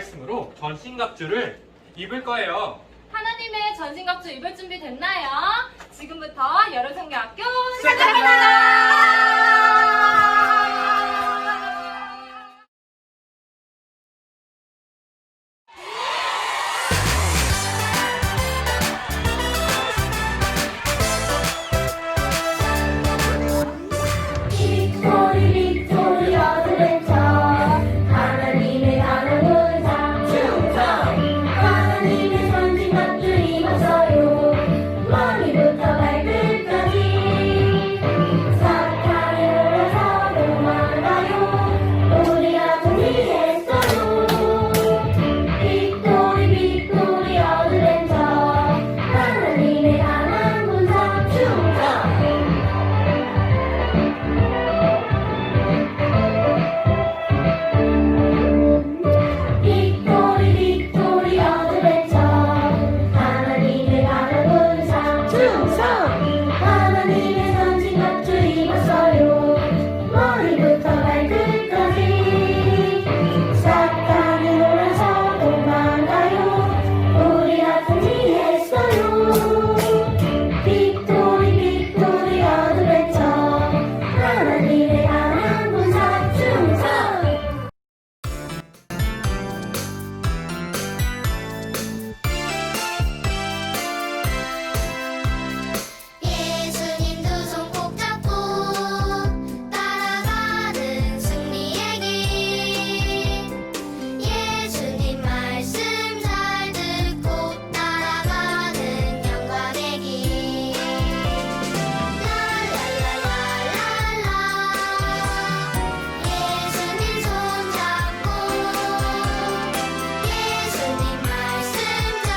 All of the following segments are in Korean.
말씀으로 전신갑주를 입을 거예요. 하나님의 전신갑주 입을 준비 됐나요? 지금부터 여름성경학교 시작합니다. 빅토리 어드벤처 하나님의 가는 문상 충성 하나님의 전신갑주 입었어요 머리부터 발끝까지 사탄을 몰아서 도망가요 우리가 정리했어요 빅토리 어드벤처 하나님의 가는 문상 충성 빅토리 어드벤처 하나님의 가는 문상 충성 하나님의 전신갑주 입었어요 머리부터 발끝까지 사탄을 몰아서 도망가요 우리가 정리했어요 빅토리 어드벤처 하나님의 가는 문상 충성 예수님 두 손 꼭 잡고 따라가는 승리의 길 예수님 말씀 잘 듣고 따라가는 영광의 길 랄랄랄랄랄라 예수님 손 잡고 예수님 말씀 잘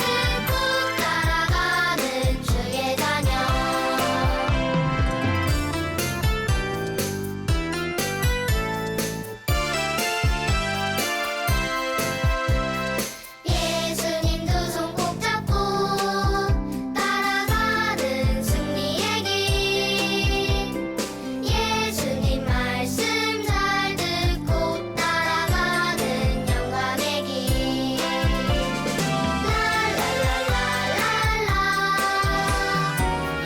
듣고 따라가는 주의 자녀 예수님 두 손 꼭 잡고 따라가는 승리의 길 예수님 말씀 잘 듣고 따라가는 영광의 길 랄랄랄랄랄라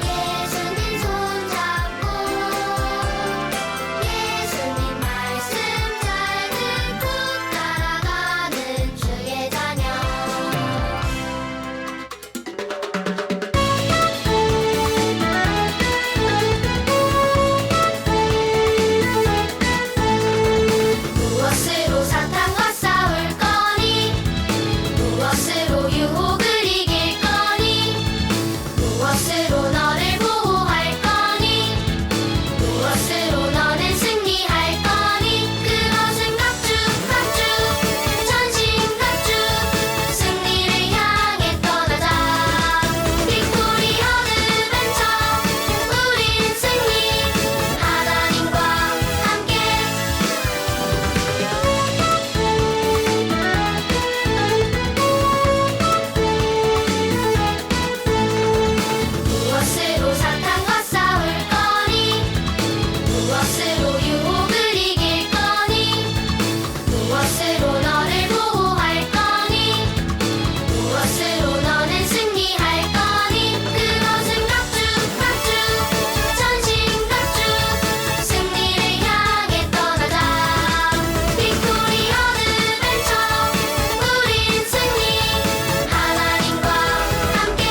예수님 손 잡고 예수님 말씀 잘 듣고 따라가는 주의 자녀 무엇으로 사탄과 싸울 거니 무엇으로 유혹을 이길 거니 무엇으로 너를 보호할 거니 무엇으로 너는 승리할 거니 그것은 각주 전신갑주 승리를 향해 떠나자 빅토리 어드벤처 우린 승리 하나님과 함께 무엇으로 사탄과 싸울 거니 무엇으로 유혹을 이길 거니 무엇으로 너를 보호할 거니 무엇으로 너는 승리할 거니 그것은 각주 전신갑주 승리를 향해 떠나자 빅토리 어드벤처 우린 승리 하나님과 함께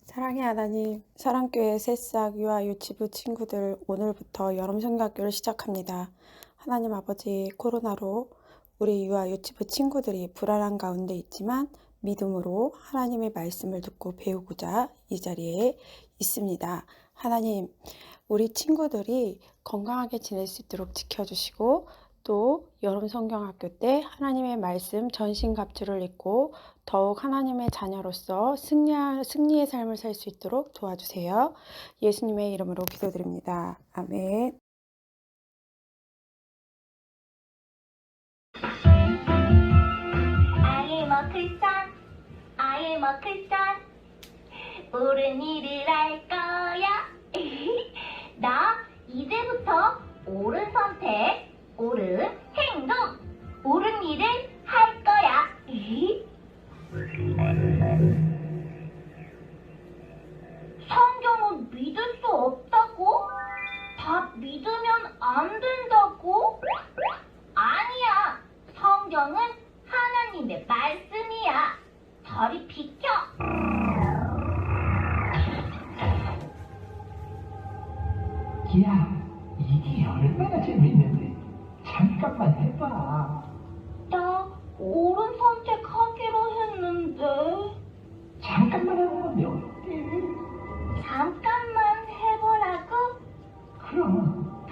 사랑의 하나님, 사랑교회 새싹 유아 유치부 친구들 오늘부터 여름성경학교를 시작합니다. 하나님 아버지 코로나로 우리 유아 유치부 친구들이 불안한 가운데 있지만 믿음으로 하나님의 말씀을 듣고 배우고자 이 자리에 있습니다. 하나님, 우리 친구들이 건강하게 지낼 수 있도록 지켜주시고 또 여름성경학교 때 하나님의 말씀 전신갑주를 입고 더욱 하나님의 자녀로서 승리의 삶을 살 수 있도록 도와주세요. 예수님의 이름으로 기도드립니다. 아멘. I am a Christian. 옳은 일을 할 거야. 나 이제부터 옳은 선택, 옳은 행동 일을 할 거야. 성경은 믿을 수 없다고? 다 믿으면 안 된다고? 아니야. 성경은 하나님의 말씀이야. 저리 비켜. 야, 이게 얼마나 재밌는데. 잠깐만 해봐. 나 옳은 선택하기로 했는데. 잠깐만 해보면 어때? 잠깐만 해보라고? 그럼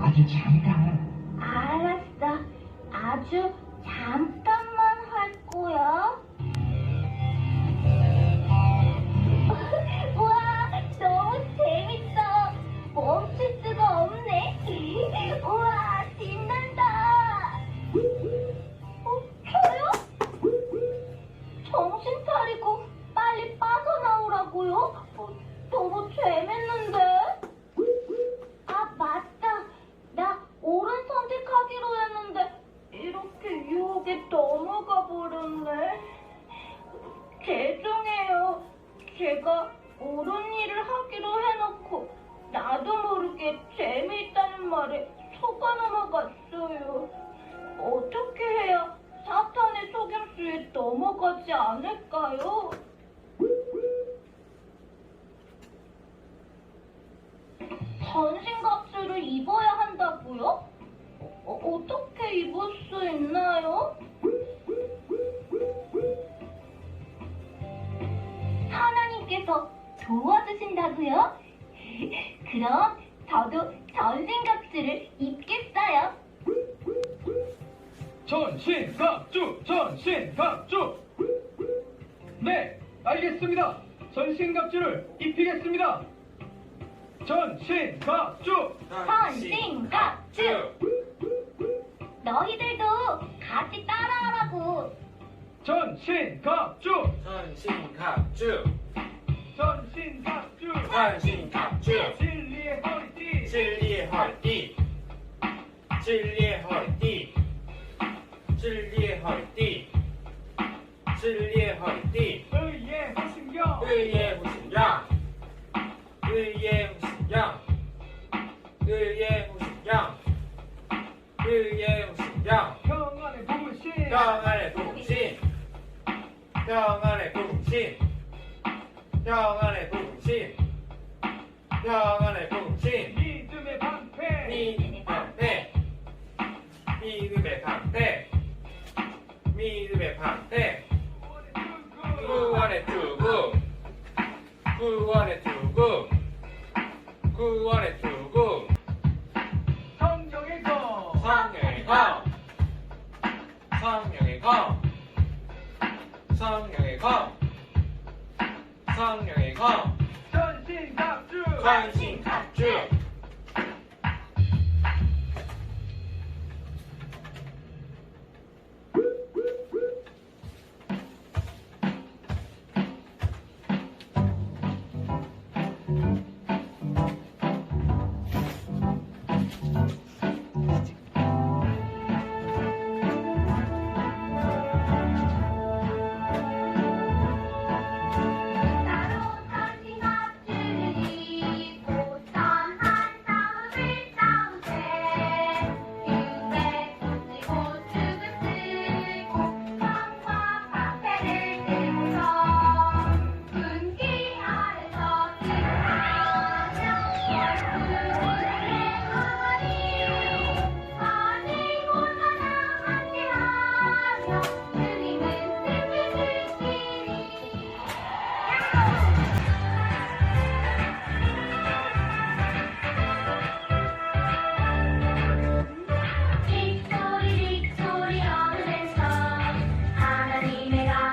아주 잠깐. 알았어. 아주 잠깐만 할 거야. 우와, 너무 재밌어. 멈출 수가 없네. 우와, 신난다. 저요? 정신 차리고 빨리 빠져나오라고요? 너무 재밌는데? 아, 맞다. 나 옳은 선택하기로 했는데 이렇게 유혹에 넘어가 버렸네. 죄송해요. 제가 옳은 일을 하기로 해놓고 나도 모르게 재미있다는 말에 속아 넘어갔어요. 어떻게 해야 사탄의 속임수에 넘어가지 않을까요? 전신갑주를 입어야 한다고요? 어떻게 입을 수 있나요? 하나님께서 도와주신다고요? 그럼 저도 전신갑주를 입겠어요. 전신갑주, 전신갑주. 네, 알겠습니다. 전신갑주를 입히겠습니다. 전신갑주. 전신갑주. 너희들도 같이 따라하라고. 전신갑주. 전신갑주 전신갑주. 전신갑주 진리의 허리띠. 진리의 허리띠 진리의 허리띠 진리의 허리띠 진리의 허리띠 의의 호신경. 의의 후신경 의의 후신경 의의 후신경 의의 후신경 평안의 부신. 평안의 부흥신 평안의 부흥신 평안의 부흥신 평안의 부흥신 믿음의 방패. 믿음의 방패 믿음의 방패 믿음의 방패 구원의 투구 구원의 투구 구원의 투구 성령의 검. 성령의 검 성령의 검 성령의 검 성령의 검 전신갑주.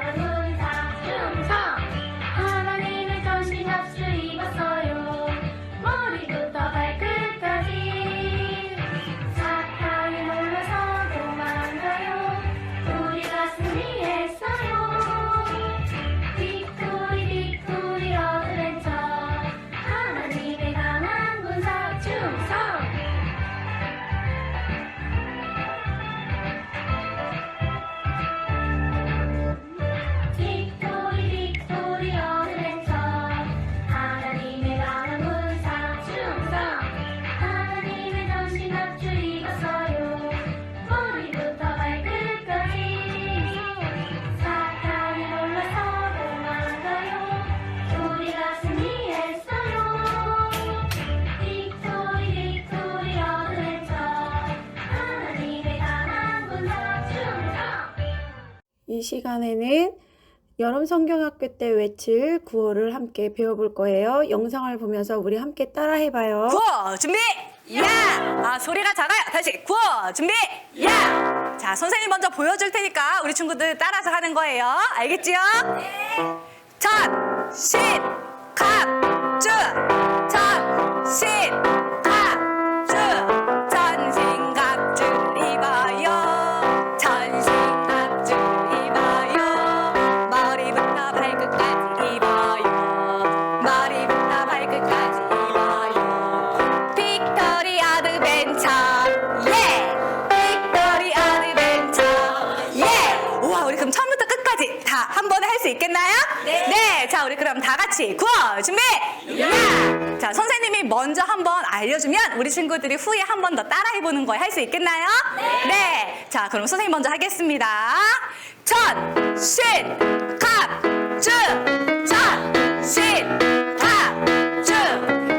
전신갑주 하나님의 전신 합주 입었어요. 머리부터 발끝 이 시간에는 여름성경학교 때 외칠 구호를 함께 배워볼 거예요. 영상을 보면서 우리 함께 따라해봐요. 구호 준비 야! 소리가 작아요. 다시 구호 준비 야! 자, 선생님 먼저 보여줄 테니까 우리 친구들 따라서 하는 거예요. 알겠지요? 네. 전신 갑주 전신 갑주 전신 갑주를 입어요. 전신 갑주를 입어요. 머리부터 발끝까지 입어요. 머리부터 발끝까지 입어요. 빅토리 어드벤처 예! 빅토리 어드벤처 예! 우와, 우리 그럼 처음부터 끝까지 다 한 번에 할 수 있겠나요? 네. 자, 우리 그럼 다 같이 구호 준비 야! 자, 선생님이 먼저 한번 알려주면 우리 친구들이 후에 한 번 더 따라해보는 거 할 수 있겠나요? 네. 자, 그럼 선생님 먼저 하겠습니다. 전신 갑주 전신 갑주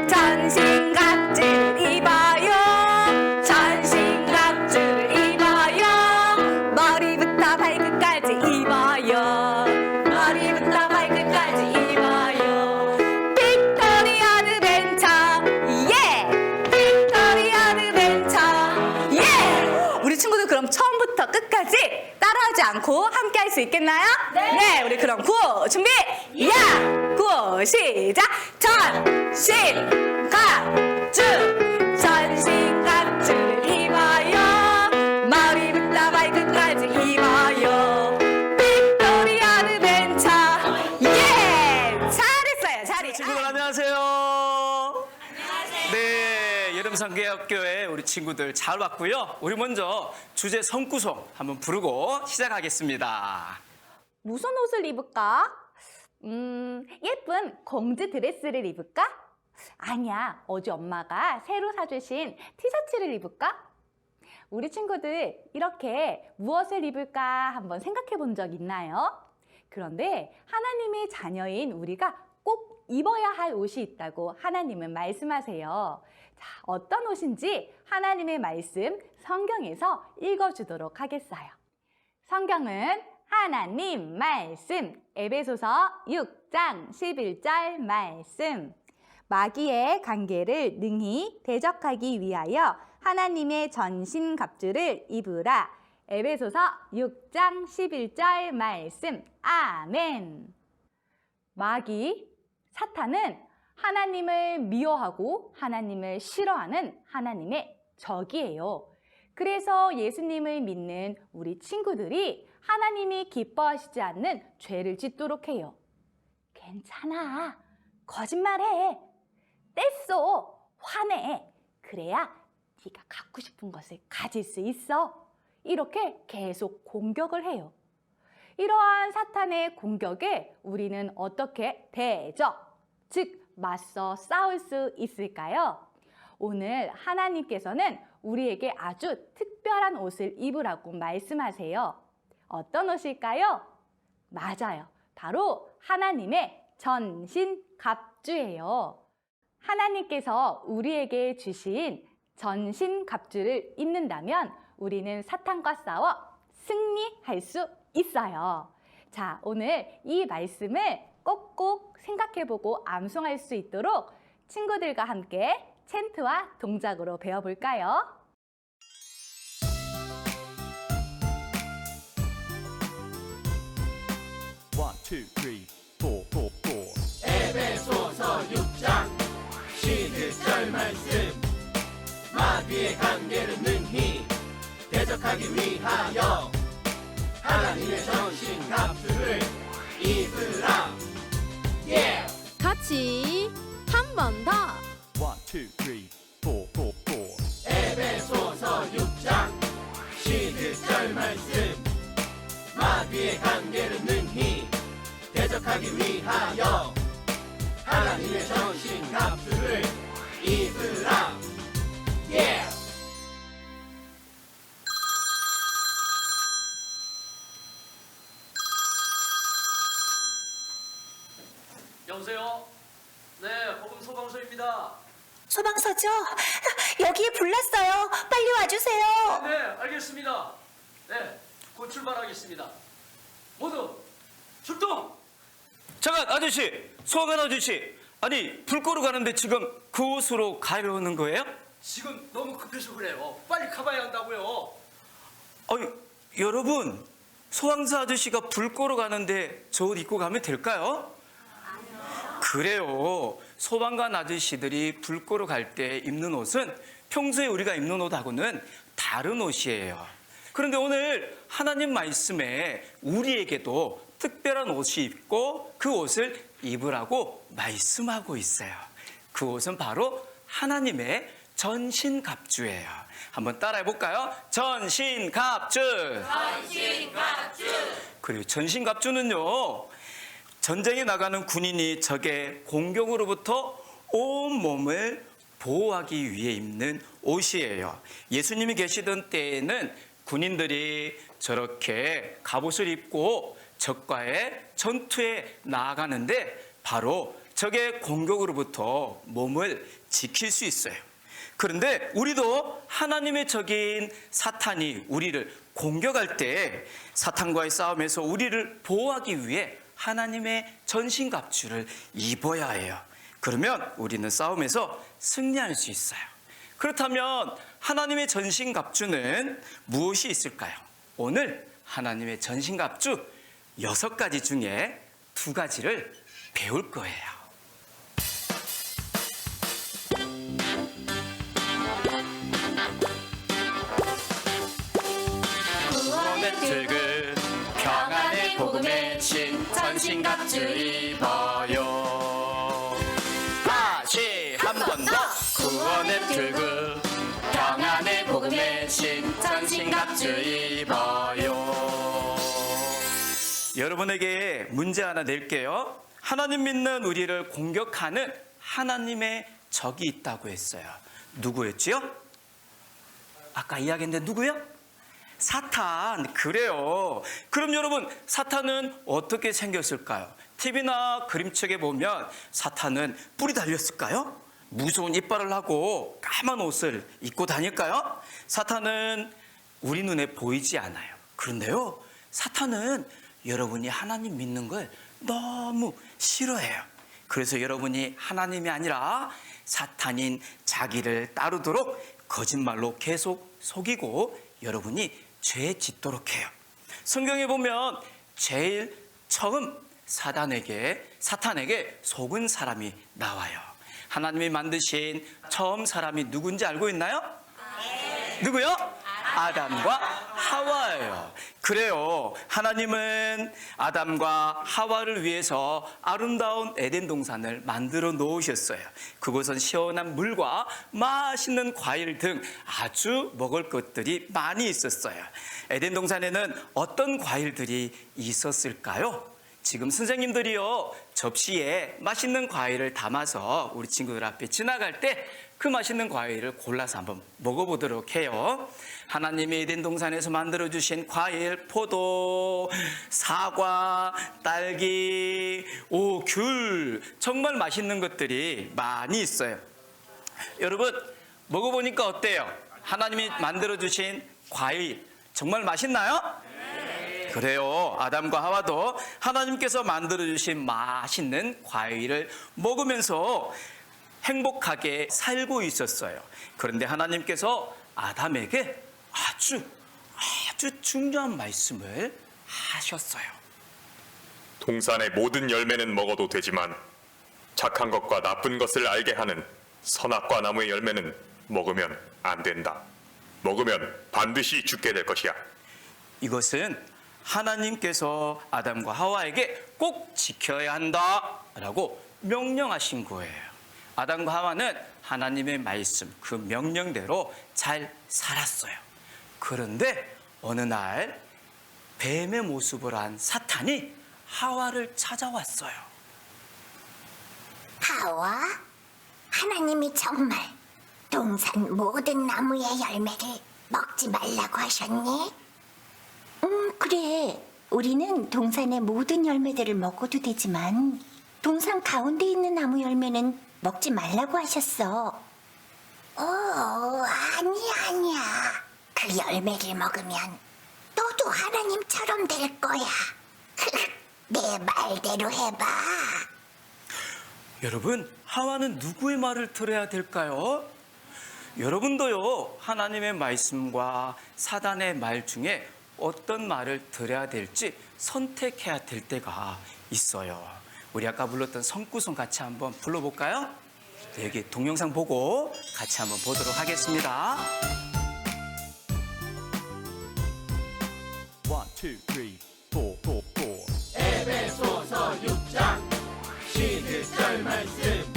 전신 갑주를 입어요. 전신 갑주를 입어요. 머리부터 발끝까지 입어요. 머리부터 발끝까지 입어요. 빅토리 어드벤처 예! 빅토리 어드벤처 예! 우리 친구들 그럼 처음부터 끝까지 따라하지 않고 함께 할 수 있겠나요? 네. 우리 그럼 구호 준비 야! 구호 시작! 전신 갑주 전신 갑주를 입어요. 머리부터 발끝까지 입어요. 빅토리 어드벤처 예! 잘했어요. 잘했어요. 친구들 안녕하세요. 네, 여름성경학교에 우리 친구들 잘 왔고요. 우리 먼저 주제 성구송 한번 부르고 시작하겠습니다. 무슨 옷을 입을까? 예쁜 공주 드레스를 입을까? 아니야, 어제 엄마가 새로 사주신 티셔츠를 입을까? 우리 친구들 이렇게 무엇을 입을까 한번 생각해 본 적 있나요? 그런데 하나님의 자녀인 우리가 꼭 입어야 할 옷이 있다고 하나님은 말씀하세요. 자, 어떤 옷인지 하나님의 말씀 성경에서 읽어주도록 하겠어요. 성경은 하나님 말씀 에베소서 6장 11절 말씀 마귀의 관계를 능히 대적하기 위하여 하나님의 전신 갑주를 입으라. 에베소서 6장 11절 말씀 아멘. 마귀 사탄은 하나님을 미워하고 하나님을 싫어하는 하나님의 적이에요. 그래서 예수님을 믿는 우리 친구들이 하나님이 기뻐하시지 않는 죄를 짓도록 해요. 괜찮아. 거짓말해. 뗐어. 화내. 그래야 네가 갖고 싶은 것을 가질 수 있어. 이렇게 계속 공격을 해요. 이러한 사탄의 공격에 우리는 어떻게 대적, 즉 맞서 싸울 수 있을까요? 오늘 하나님께서는 우리에게 아주 특별한 옷을 입으라고 말씀하세요. 어떤 옷일까요? 맞아요. 바로 하나님의 전신 갑주예요. 하나님께서 우리에게 주신 전신 갑주를 입는다면 우리는 사탄과 싸워 승리할 수 있어요. 자, 오늘 이 말씀을 꼭꼭 생각해보고 암송할 수 있도록 친구들과 함께 챈트와 동작으로 배워볼까요? One, two, three, four, four, four. 에베소서 6장 11절 말씀 마귀의 관계를 능히 대적하기 위하여 하나님의 전신 갑주를 입으라. 예! 같이 한 번 더. One, two, three, four, four, four. 에베소서 6장 11절 말씀 마귀의 관계를 능히 대적하기 위하여 하나님의 전신 갑주를 입으라. 예! 여보세요? 네, 복음 소방서입니다. 소방서죠? 여기에 불났어요. 빨리 와주세요. 네, 알겠습니다. 네, 곧 출발하겠습니다. 모두 출동! 잠깐 아저씨, 소환관 아저씨. 아니 불 끄러 가는데 지금 그곳으로 가려는 거예요? 지금 너무 급해서 그래요. 빨리 가봐야 한다고요. 아니 여러분, 소방사 아저씨가 불 끄러 가는데 저 옷 입고 가면 될까요? 그래요. 소방관 아저씨들이 불 끄러 갈 때 입는 옷은 평소에 우리가 입는 옷하고는 다른 옷이에요. 그런데 오늘 하나님 말씀에 우리에게도 특별한 옷이 있고 그 옷을 입으라고 말씀하고 있어요. 그 옷은 바로 하나님의 전신갑주예요. 한번 따라해 볼까요? 전신갑주. 전신갑주. 그리고 전신갑주는요, 전쟁에 나가는 군인이 적의 공격으로부터 온 몸을 보호하기 위해 입는 옷이에요. 예수님이 계시던 때에는 군인들이 저렇게 갑옷을 입고 적과의 전투에 나아가는데 바로 적의 공격으로부터 몸을 지킬 수 있어요. 그런데 우리도 하나님의 적인 사탄이 우리를 공격할 때 사탄과의 싸움에서 우리를 보호하기 위해 하나님의 전신갑주를 입어야 해요. 그러면 우리는 싸움에서 승리할 수 있어요. 그렇다면 하나님의 전신갑주는 무엇이 있을까요? 오늘 하나님의 전신갑주 6가지 중에 2가지를 배울 거예요. 구원의 들그 평안의 복음의 신 전신갑주 입어요. 다시 한 번 더. 구원의 들그 평안의 복음의 신 전신갑주 입어요. 여러분에게 문제 하나 낼게요. 하나님 믿는 우리를 공격하는 하나님의 적이 있다고 했어요. 누구였지요? 아까 이야기했는데 누구요? 사탄. 그래요. 그럼 여러분, 사탄은 어떻게 생겼을까요? TV나 그림책에 보면 사탄은 뿔이 달렸을까요? 무서운 이빨을 하고 까만 옷을 입고 다닐까요? 사탄은 우리 눈에 보이지 않아요. 그런데요, 사탄은 여러분이 하나님 믿는 걸 너무 싫어해요. 그래서 여러분이 하나님이 아니라 사탄인 자기를 따르도록 거짓말로 계속 속이고 여러분이 죄에 짓도록 해요. 성경에 보면 제일 처음 사탄에게 속은 사람이 나와요. 하나님이 만드신 처음 사람이 누군지 알고 있나요? 누구요? 아담과 하와예요. 그래요. 하나님은 아담과 하와를 위해서 아름다운 에덴 동산을 만들어 놓으셨어요. 그곳은 시원한 물과 맛있는 과일 등 아주 먹을 것들이 많이 있었어요. 에덴 동산에는 어떤 과일들이 있었을까요? 지금 선생님들이요, 접시에 맛있는 과일을 담아서 우리 친구들 앞에 지나갈 때 그 맛있는 과일을 골라서 한번 먹어보도록 해요. 하나님이 에덴 동산에서 만들어주신 과일, 포도, 사과, 딸기, 귤, 정말 맛있는 것들이 많이 있어요. 여러분, 먹어보니까 어때요? 하나님이 만들어주신 과일 정말 맛있나요? 그래요. 아담과 하와도 하나님께서 만들어주신 맛있는 과일을 먹으면서 행복하게 살고 있었어요. 그런데 하나님께서 아담에게 아주 중요한 말씀을 하셨어요. 동산의 모든 열매는 먹어도 되지만 착한 것과 나쁜 것을 알게 하는 선악과 나무의 열매는 먹으면 안 된다. 먹으면 반드시 죽게 될 것이야. 이것은 하나님께서 아담과 하와에게 꼭 지켜야 한다라고 명령하신 거예요. 아담과 하와는 하나님의 말씀, 그 명령대로 잘 살았어요. 그런데 어느 날 뱀의 모습을 한 사탄이 하와를 찾아왔어요. 하와, 하나님이 정말 동산 모든 나무의 열매를 먹지 말라고 하셨니? 그래. 우리는 동산의 모든 열매들을 먹어도 되지만 동산 가운데 있는 나무 열매는 먹지 말라고 하셨어. 아니야. 그 열매를 먹으면 너도 하나님처럼 될 거야. 내 말대로 해봐. 여러분, 하와는 누구의 말을 들어야 될까요? 여러분도요, 하나님의 말씀과 사단의 말 중에 어떤 말을 들어야 될지 선택해야 될 때가 있어요. 우리 아까 불렀던 성구송 같이 한번 불러볼까요? 네, 여기 동영상 보고 같이 한번 보도록 하겠습니다. 1, 2, 3, 4. 에베소서 6장 11절 말씀.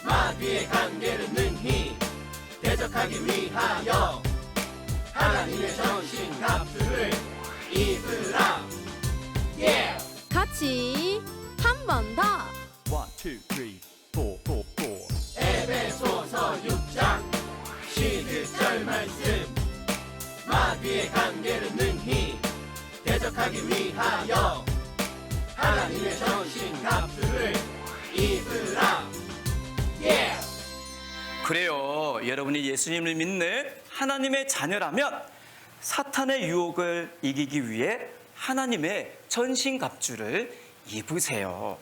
마귀의 관계를 능히 대적하기 위하여 하나님의 전신 갑주를 입으라. 같이 한 번 더. 1, 2, 3, 4. 에베소서 6장 11절 말씀. 마귀의 관계를 능히 대적하기 위하여 하나님의 전신 갑주를 입으라. 그래요. 여러분이 예수님을 믿는 하나님의 자녀라면 사탄의 유혹을 이기기 위해 하나님의 전신갑주를 입으세요.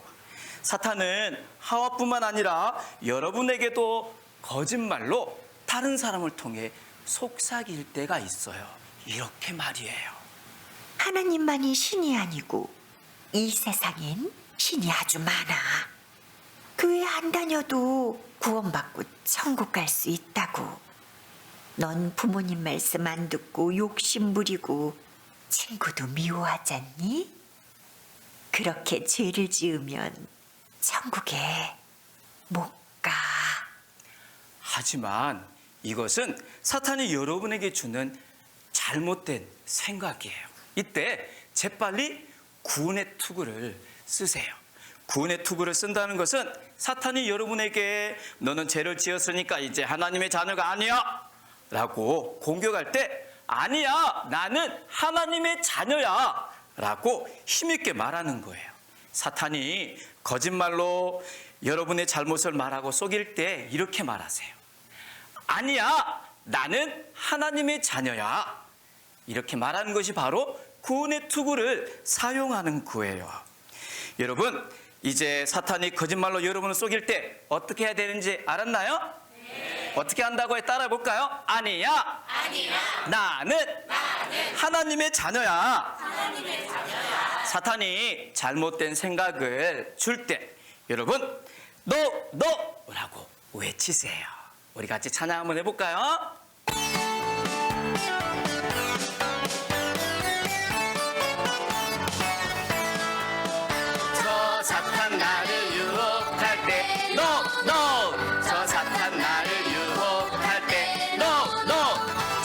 사탄은 하와뿐만 아니라 여러분에게도 거짓말로 다른 사람을 통해 속삭일 때가 있어요. 이렇게 말이에요. 하나님만이 신이 아니고 이 세상엔 신이 아주 많아. 교회 안 다녀도 구원받고 천국 갈 수 있다고. 넌 부모님 말씀 안 듣고 욕심 부리고 친구도 미워하잖니? 그렇게 죄를 지으면 천국에 못 가. 하지만 이것은 사탄이 여러분에게 주는 잘못된 생각이에요. 이때 재빨리 구원의 투구를 쓰세요. 구원의 투구를 쓴다는 것은 사탄이 여러분에게 너는 죄를 지었으니까 이제 하나님의 자녀가 아니야 라고 공격할 때 아니야, 나는 하나님의 자녀야 라고 힘있게 말하는 거예요. 사탄이 거짓말로 여러분의 잘못을 말하고 속일 때 이렇게 말하세요. 아니야, 나는 하나님의 자녀야. 이렇게 말하는 것이 바로 구원의 투구를 사용하는 거예요. 여러분, 이제 사탄이 거짓말로 여러분을 속일 때 어떻게 해야 되는지 알았나요? 네. 어떻게 한다고 따라해 볼까요? 아니야. 나는 하나님의 자녀야. 사탄이 잘못된 생각을 줄 때 여러분 너라고 외치세요. 우리 같이 찬양 한번 해볼까요? 저 사탄 나를 유혹할 때 no. 저 사탄 나를 유혹할 때 no.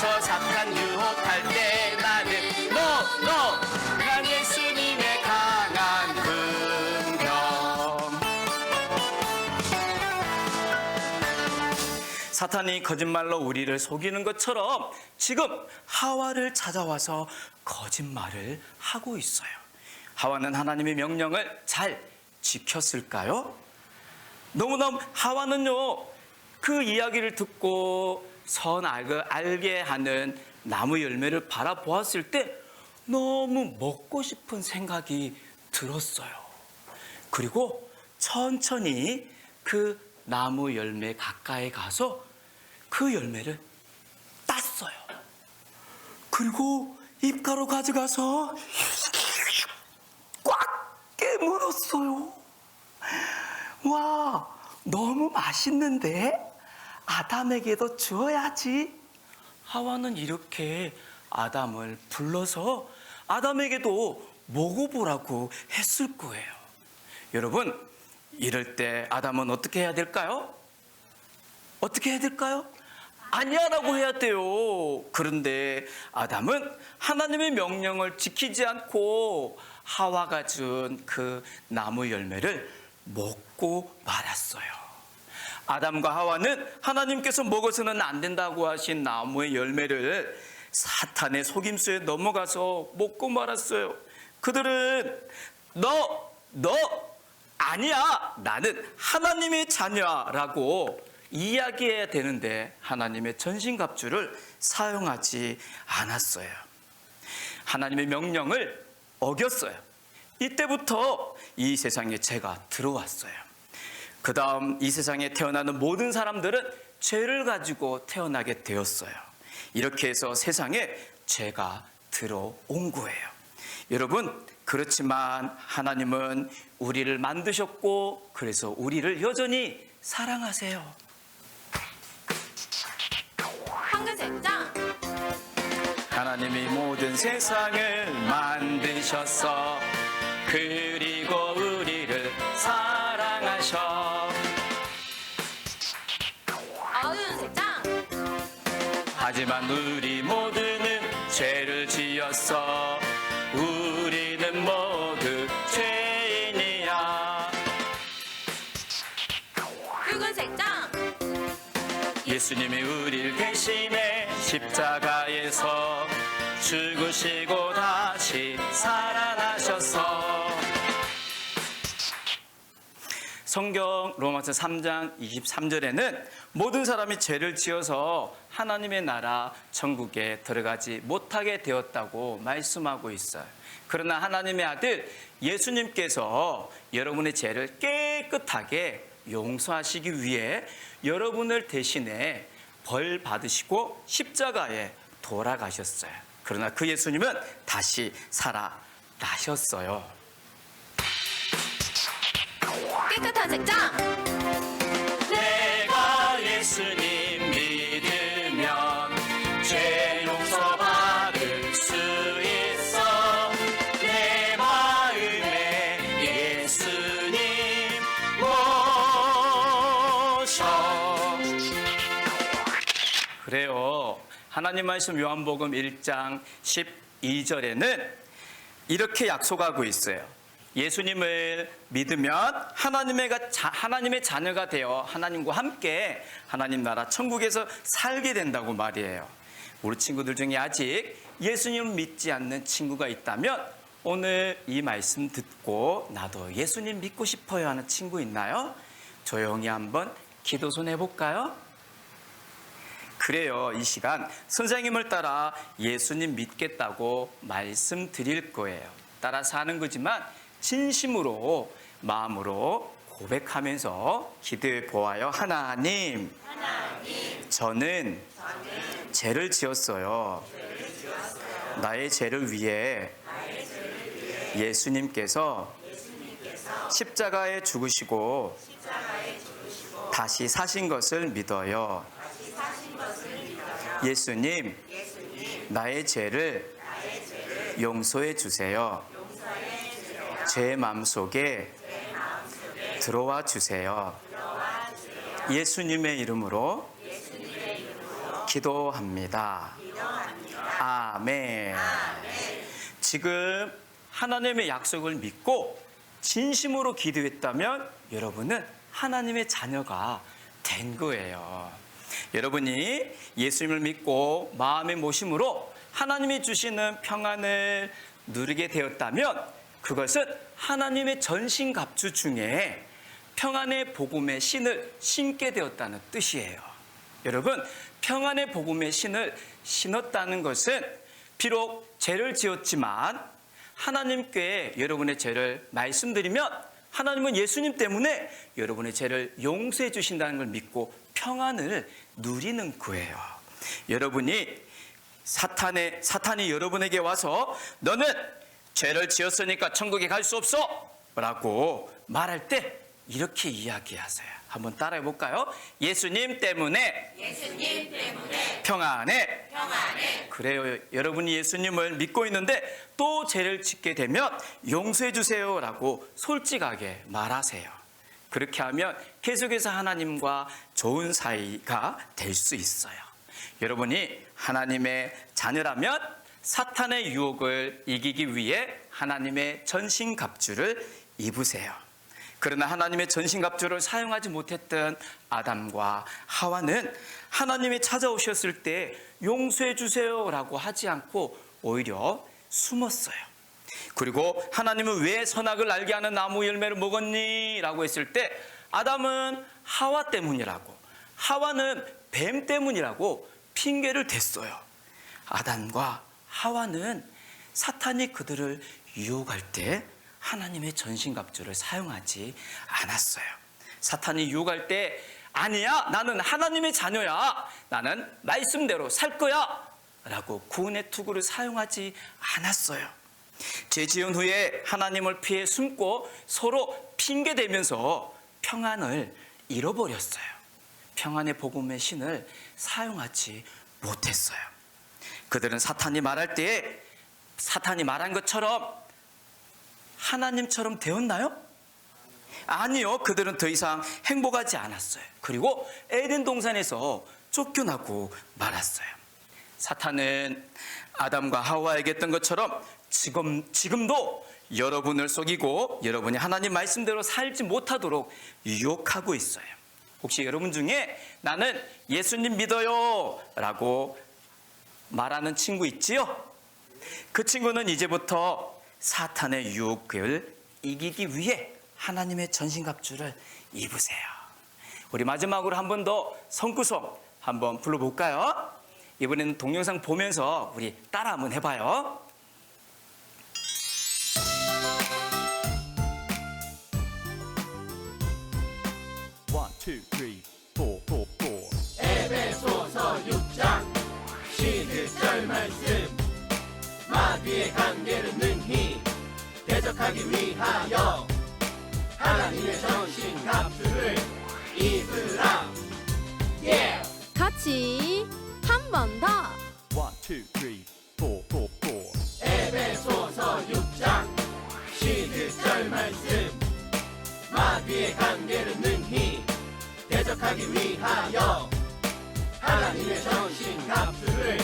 저 사탄 유혹할 때 나는 no. 난 예수님의 강한 긍정. 사탄이 거짓말로 우리를 속이는 것처럼 지금 하와를 찾아와서 거짓말을 하고 있어요. 하와는 하나님의 명령을 잘 지켰을까요? 너무나 하와는요, 그 이야기를 듣고 알게 하는 나무 열매를 바라보았을 때 너무 먹고 싶은 생각이 들었어요. 그리고 천천히 그 나무 열매 가까이 가서 그 열매를 땄어요. 그리고 입가로 가져가서 꽉 깨물었어요. 와, 너무 맛있는데? 아담에게도 주어야지. 하와는 이렇게 아담을 불러서 아담에게도 먹어보라고 했을 거예요. 여러분, 이럴 때 아담은 어떻게 해야 될까요? 어떻게 해야 될까요? 아니야라고 해야 돼요. 그런데 아담은 하나님의 명령을 지키지 않고 하와가 준 그 나무 열매를 먹고 말았어요. 아담과 하와는 하나님께서 먹어서는 안 된다고 하신 나무의 열매를 사탄의 속임수에 넘어가서 먹고 말았어요. 그들은 너 아니야, 나는 하나님의 자녀라고 이야기해야 되는데 하나님의 전신갑주를 사용하지 않았어요. 하나님의 명령을 어겼어요. 이때부터 이 세상에 죄가 들어왔어요. 그 다음 이 세상에 태어나는 모든 사람들은 죄를 가지고 태어나게 되었어요. 이렇게 해서 세상에 죄가 들어온 거예요. 여러분, 그렇지만 하나님은 우리를 만드셨고 그래서 우리를 여전히 사랑하세요. 황금색장. 하나님이 모든 세상을 만드셨어. 그리고 우리를 사랑하셔. 어두운색장. 하지만 우리 모두는 죄를 지었어. 우리는 모두 죄인이야. 붉은색장. 예수님이 우리를 대신해 십자가에서 죽으시고 다시 살아나셨어. 성경 로마서 3장 23절에는 모든 사람이 죄를 지어서 하나님의 나라 천국에 들어가지 못하게 되었다고 말씀하고 있어요. 그러나 하나님의 아들 예수님께서 여러분의 죄를 깨끗하게 용서하시기 위해 여러분을 대신해 벌 받으시고 십자가에 돌아가셨어요. 그러나 그 예수님은 다시 살아나셨어요. 깨끗한 색장. 내가 예수님 믿으면 죄 용서받을 수 있어. 내 마음에 예수님 모셔. 그래요. 하나님 말씀 요한복음 1장 12절에는 이렇게 약속하고 있어요. 예수님을 믿으면 하나님의 자녀가 되어 하나님과 함께 하나님 나라 천국에서 살게 된다고 말이에요. 우리 친구들 중에 아직 예수님을 믿지 않는 친구가 있다면 오늘 이 말씀 듣고 나도 예수님 믿고 싶어요 하는 친구 있나요? 조용히 한번 기도손 해볼까요? 그래요. 이 시간 선생님을 따라 예수님 믿겠다고 말씀드릴 거예요. 따라서 하는 거지만 진심으로 마음으로 고백하면서 기도해 보아요. 하나님, 저는 죄를 지었어요. 나의 죄를 위해 예수님께서 십자가에 죽으시고 다시 사신 것을 믿어요. 예수님, 나의 죄를 용서해 주세요. 제 마음속에 들어와 주세요. 예수님의 이름으로 기도합니다. 아멘. 지금 하나님의 약속을 믿고 진심으로 기도했다면 여러분은 하나님의 자녀가 된 거예요. 여러분이 예수님을 믿고 마음의 모심으로 하나님이 주시는 평안을 누리게 되었다면 그것은 하나님의 전신갑주 중에 평안의 복음의 신을 신게 되었다는 뜻이에요. 여러분, 평안의 복음의 신을 신었다는 것은 비록 죄를 지었지만 하나님께 여러분의 죄를 말씀드리면 하나님은 예수님 때문에 여러분의 죄를 용서해 주신다는 걸 믿고 평안을 누리는 거예요. 여러분이 사탄이 여러분에게 와서 너는 죄를 지었으니까 천국에 갈 수 없어 라고 말할 때 이렇게 이야기하세요. 한번 따라해 볼까요? 예수님 때문에 평안해. 그래요. 여러분이 예수님을 믿고 있는데 또 죄를 짓게 되면 용서해 주세요 라고 솔직하게 말하세요. 그렇게 하면 계속해서 하나님과 좋은 사이가 될 수 있어요. 여러분이 하나님의 자녀라면 사탄의 유혹을 이기기 위해 하나님의 전신갑주를 입으세요. 그러나 하나님의 전신갑주를 사용하지 못했던 아담과 하와는 하나님이 찾아오셨을 때 용서해 주세요라고 하지 않고 오히려 숨었어요. 그리고 하나님은 왜 선악을 알게 하는 나무 열매를 먹었니? 라고 했을 때 아담은 하와 때문이라고, 하와는 뱀 때문이라고 핑계를 댔어요. 아담과 하와는 사탄이 그들을 유혹할 때 하나님의 전신갑주를 사용하지 않았어요. 사탄이 유혹할 때 아니야, 나는 하나님의 자녀야, 나는 말씀대로 살 거야 라고 구원의 투구를 사용하지 않았어요. 죄 지은 후에 하나님을 피해 숨고 서로 핑계대면서 평안을 잃어버렸어요. 평안의 복음의 신을 사용하지 못했어요. 그들은 사탄이 말할 때에 사탄이 말한 것처럼 하나님처럼 되었나요? 아니요. 그들은 더 이상 행복하지 않았어요. 그리고 에덴 동산에서 쫓겨나고 말았어요. 사탄은 아담과 하와에게 했던 것처럼 지금도 여러분을 속이고 여러분이 하나님 말씀대로 살지 못하도록 유혹하고 있어요. 혹시 여러분 중에 나는 예수님 믿어요 라고 말하는 친구 있지요? 그 친구는 이제부터 사탄의 유혹을 이기기 위해 하나님의 전신갑주를 입으세요. 우리 마지막으로 한 번 더 성구송 한번 불러볼까요? 이번에는 동영상 보면서 우리 따라 한번 해봐요. One, two, three, four, four, four. 에베소서 6장 11절 말씀 마귀의 관계를 능히 대적하기 위하여 하나님의 전신갑주를 입으라. 같이 한 번 더. One, two, three, four, four, four. 에베소서 6장 11절 말씀 마귀의 관계를 능히 대적하기 위하여 하나님의 전신갑주를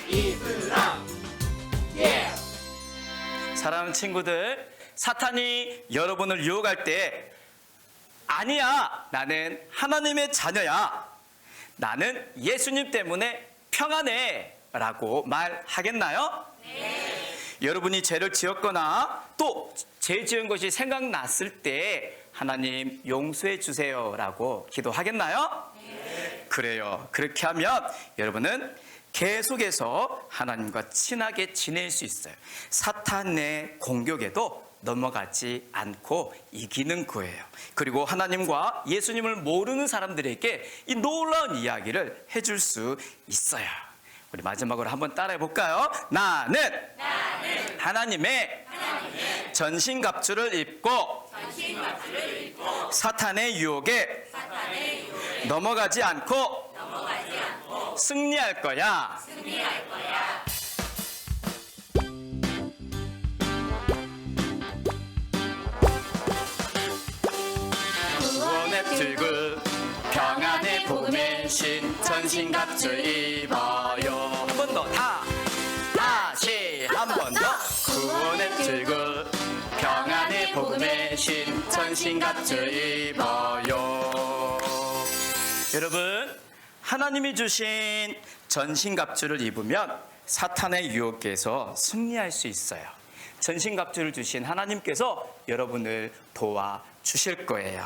입으라. 사랑하는 친구들, 사탄이 여러분을 유혹할 때 아니야, 나는 하나님의 자녀야, 나는 예수님 때문에 평안해 라고 말하겠나요? 네. 여러분이 죄를 지었거나 또 죄 지은 것이 생각났을 때 하나님 용서해 주세요 라고 기도하겠나요? 네. 그래요. 그렇게 하면 여러분은 계속해서 하나님과 친하게 지낼 수 있어요. 사탄의 공격에도 넘어가지 않고 이기는 거예요. 그리고 하나님과 예수님을 모르는 사람들에게 이 놀라운 이야기를 해줄 수 있어요. 우리 마지막으로 한번 따라해 볼까요? 나는 하나님의 전신갑주를 입고 사탄의 유혹에 넘어가지 않고 승리할 거야. 구원의 틀구 평안의 복음의 신 전신갑주 입어요. 한 번 더 다시 한 번 더. 구원의 틀구 평안의 복음의 신 전신갑주 입어요. 여러분, 하나님이 주신 전신갑주를 입으면 사탄의 유혹에서 승리할 수 있어요. 전신갑주를 주신 하나님께서 여러분을 도와주실 거예요.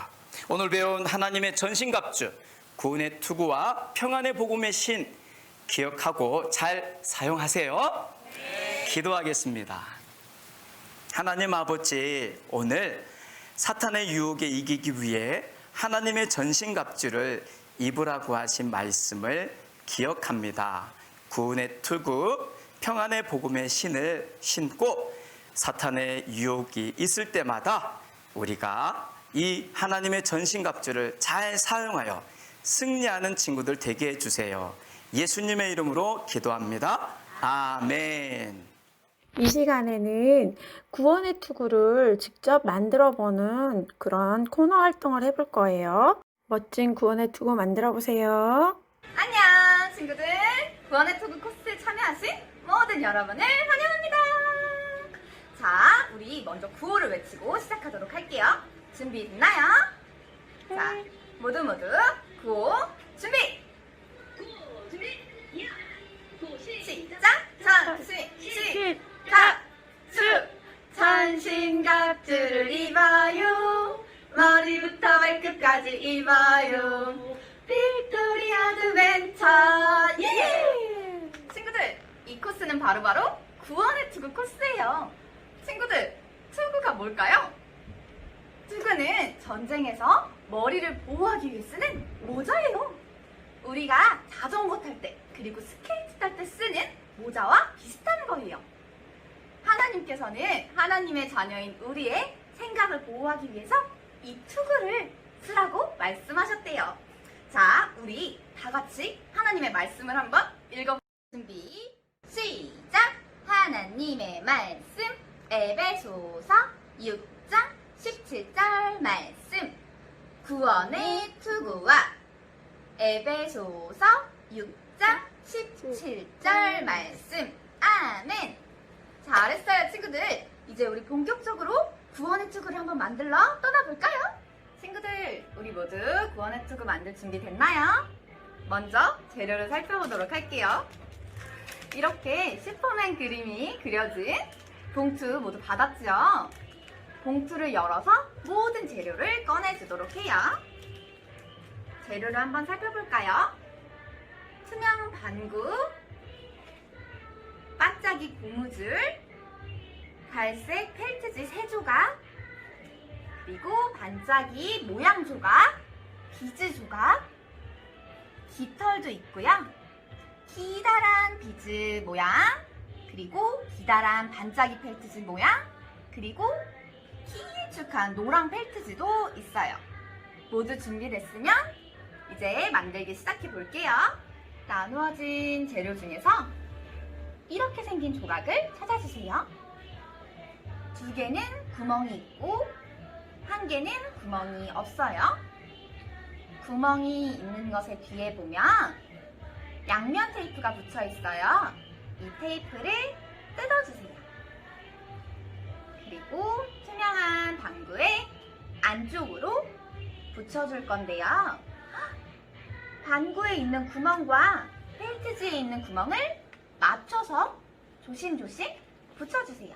오늘 배운 하나님의 전신갑주, 구원의 투구와 평안의 복음의 신 기억하고 잘 사용하세요. 기도하겠습니다. 하나님 아버지, 오늘 사탄의 유혹에 이기기 위해 하나님의 전신갑주를 입으라고 하신 말씀을 기억합니다. 구원의 투구, 평안의 복음의 신을 신고 사탄의 유혹이 있을 때마다 우리가 이 하나님의 전신갑주를 잘 사용하여 승리하는 친구들 되게 해주세요. 예수님의 이름으로 기도합니다. 아멘. 이 시간에는 구원의 투구를 직접 만들어 보는 그런 코너 활동을 해볼 거예요. 멋진 구원의 투구 만들어 보세요. 안녕 친구들, 구원의 투구 코스에 참여하신 모든 여러분을 환영합니다. 자, 우리 먼저 구호를 외치고 시작하도록 할게요. 준비됐나요? 자, 모두 구호 준비! 시작! 전신갑주를 입어요. 머리부터 발끝까지 입어요. 빅토리 어드벤처. 예! 친구들, 이 코스는 바로 구원의 투구 코스예요. 친구들, 투구가 뭘까요? 투구는 전쟁에서 머리를 보호하기 위해 쓰는 모자예요. 우리가 자전거 탈 때, 그리고 스케이트 탈 때 쓰는 모자와 비슷한 거예요. 하나님께서는 하나님의 자녀인 우리의 생각을 보호하기 위해서 이 투구를 쓰라고 말씀하셨대요. 자, 우리 다 같이 하나님의 말씀을 한번 읽어볼게요. 준비, 시작! 하나님의 말씀, 에베소서 6장 17절 말씀. 구원의 투구와 에베소서 6장 17절 말씀. 아멘. 잘했어요, 친구들. 이제 우리 본격적으로 구원의 투구를 한번 만들러 떠나볼까요? 친구들, 우리 모두 구원의 투구 만들 준비 됐나요? 먼저 재료를 살펴보도록 할게요. 이렇게 슈퍼맨 그림이 그려진 봉투 모두 받았죠? 봉투를 열어서 모든 재료를 꺼내주도록 해요. 재료를 한번 살펴볼까요? 투명 반구, 반짝이 고무줄, 갈색 펠트지 3조각, 그리고 반짝이 모양 조각, 비즈 조각, 깃털도 있고요. 기다란 비즈 모양, 그리고 기다란 반짝이 펠트지 모양, 그리고 길쭉한 노랑 펠트지도 있어요. 모두 준비됐으면 이제 만들기 시작해 볼게요. 나누어진 재료 중에서 이렇게 생긴 조각을 찾아주세요. 2개는 구멍이 있고 1개는 구멍이 없어요. 구멍이 있는 것의 뒤에 보면 양면 테이프가 붙여 있어요. 이 테이프를 뜯어주세요. 그리고 투명한 방구의 안쪽으로 붙여줄 건데요. 방구에 있는 구멍과 펠트지에 있는 구멍을 맞춰서 조심조심 붙여주세요.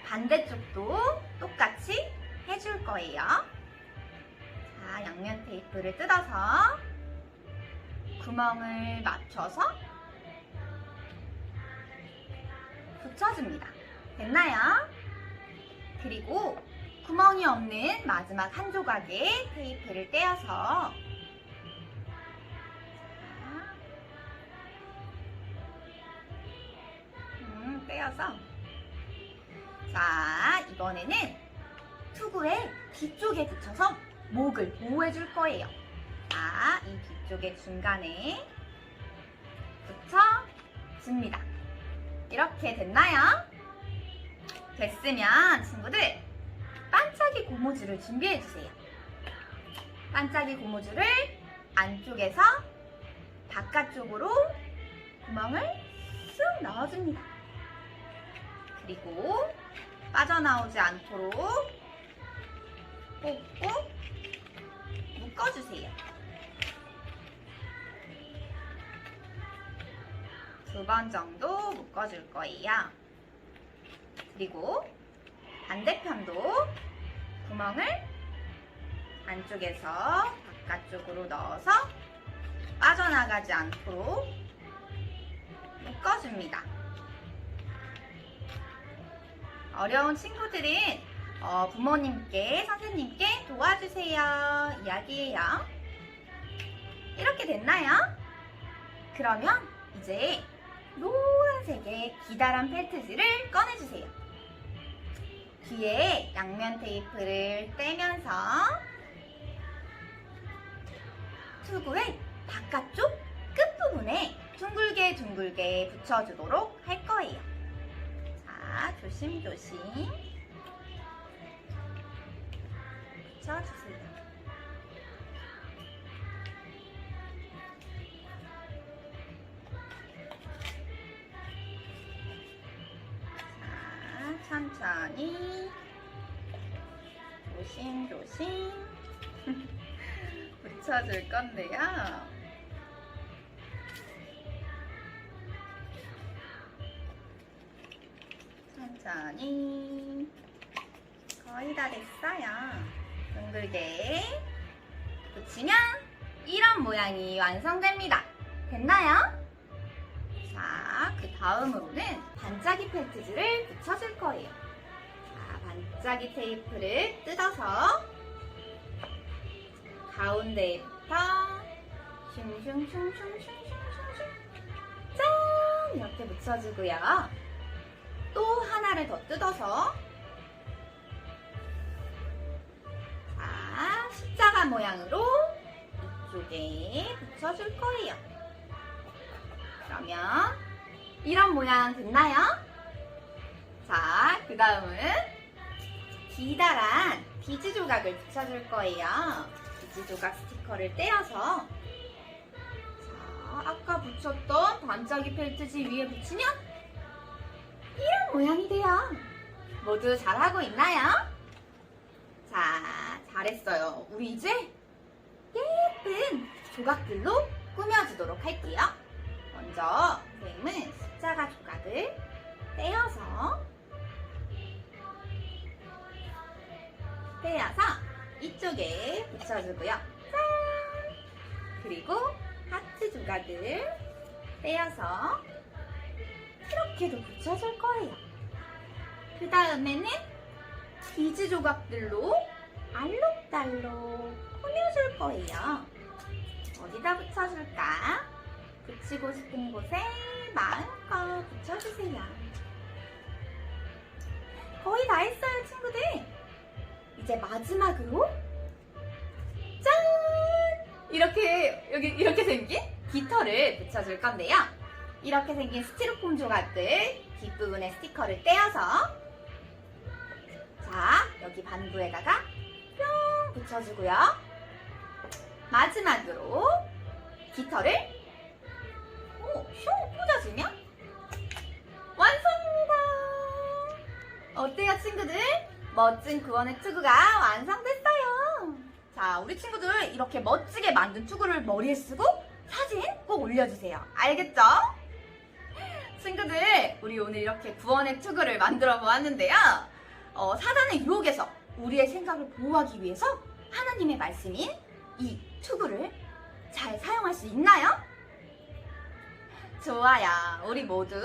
반대쪽도 똑같이 해줄 거예요. 자, 양면 테이프를 뜯어서 구멍을 맞춰서 붙여줍니다. 됐나요? 그리고 구멍이 없는 마지막 한 조각에 테이프를 떼어서 자, 이번에는 투구의 뒤쪽에 붙여서 목을 보호해 줄 거예요. 자, 이 뒤쪽의 중간에 붙여줍니다. 이렇게 됐나요? 됐으면 친구들 반짝이 고무줄을 준비해 주세요. 반짝이 고무줄을 안쪽에서 바깥쪽으로 구멍을 쑥 넣어줍니다. 그리고 빠져나오지 않도록 꾹꾹 묶어주세요. 2번 정도 묶어줄 거예요. 그리고 반대편도 구멍을 안쪽에서 바깥쪽으로 넣어서 빠져나가지 않도록 묶어줍니다. 어려운 친구들은 부모님께, 선생님께 도와주세요 이야기예요. 이렇게 됐나요? 그러면 이제 노란색의 기다란 펠트지를 꺼내주세요. 뒤에 양면 테이프를 떼면서 투구의 바깥쪽 끝부분에 둥글게 붙여주도록 할 거예요. 자, 조심조심 붙여주세요. 자, 천천히 조심조심 붙여줄 건데요. 천천히 거의 다 됐어요. 둥글게 붙이면 이런 모양이 완성됩니다. 됐나요? 자, 그 다음으로는 반짝이 펠트지를 붙여줄 거예요. 반짝이 테이프를 뜯어서 가운데부터 슝슝슝슝슝슝슝 짠! 이렇게 붙여주고요. 또 하나를 더 뜯어서 자, 십자가 모양으로 이쪽에 붙여줄 거예요. 그러면 이런 모양 됐나요? 자, 그 다음은 기다란 비즈 조각을 붙여줄 거예요. 비즈 조각 스티커를 떼어서 자, 아까 붙였던 반짝이 펠트지 위에 붙이면 이런 모양이 돼요. 모두 잘하고 있나요? 자, 잘했어요. 우리 이제 예쁜 조각들로 꾸며주도록 할게요. 먼저 선생님은 십자가 조각을 떼어서 이쪽에 붙여주고요. 짠! 그리고 하트 조각을 떼어서 이렇게도 붙여줄 거예요. 그 다음에는 비즈 조각들로 알록달록 꾸며줄 거예요. 어디다 붙여줄까? 붙이고 싶은 곳에 마음껏 붙여주세요. 거의 다 했어요, 친구들. 이제 마지막으로 짠! 이렇게 생긴 깃털을 붙여줄 건데요. 이렇게 생긴 스티로폼 조각들 뒷부분에 스티커를 떼어서 자, 여기 반부에다가 뿅 붙여주고요. 마지막으로 깃털을 슝 꽂아주면 완성입니다. 어때요, 친구들? 멋진 구원의 투구가 완성됐어요. 자, 우리 친구들 이렇게 멋지게 만든 투구를 머리에 쓰고 사진 꼭 올려주세요. 알겠죠? 친구들, 우리 오늘 이렇게 구원의 투구를 만들어 보았는데요. 사단의 유혹에서 우리의 생각을 보호하기 위해서 하나님의 말씀인 이 투구를 잘 사용할 수 있나요? 좋아요. 우리 모두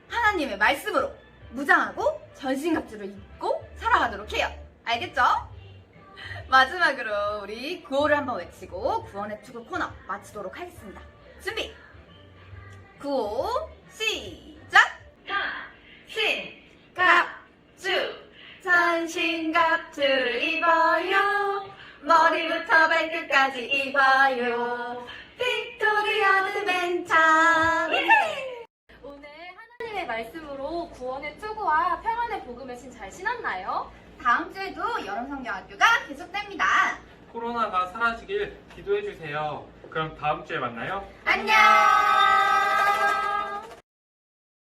하나님의 말씀으로 무장하고 전신갑주를 입고 살아가도록 해요. 알겠죠? 마지막으로 우리 구호를 한번 외치고 구원의 투구 코너 마치도록 하겠습니다. 준비! 구호 시작! 전신갑주 전신갑주를 입어요. 머리부터 발끝까지 입어요. 빅토리아 어드벤처. 오늘 하나님의 말씀으로 구원의 투구와 평안의 복음의 신 잘 신었나요? 다음 주에도 여름성경학교가 계속됩니다. 코로나가 사라지길 기도해주세요. 그럼 다음 주에 만나요. 안녕!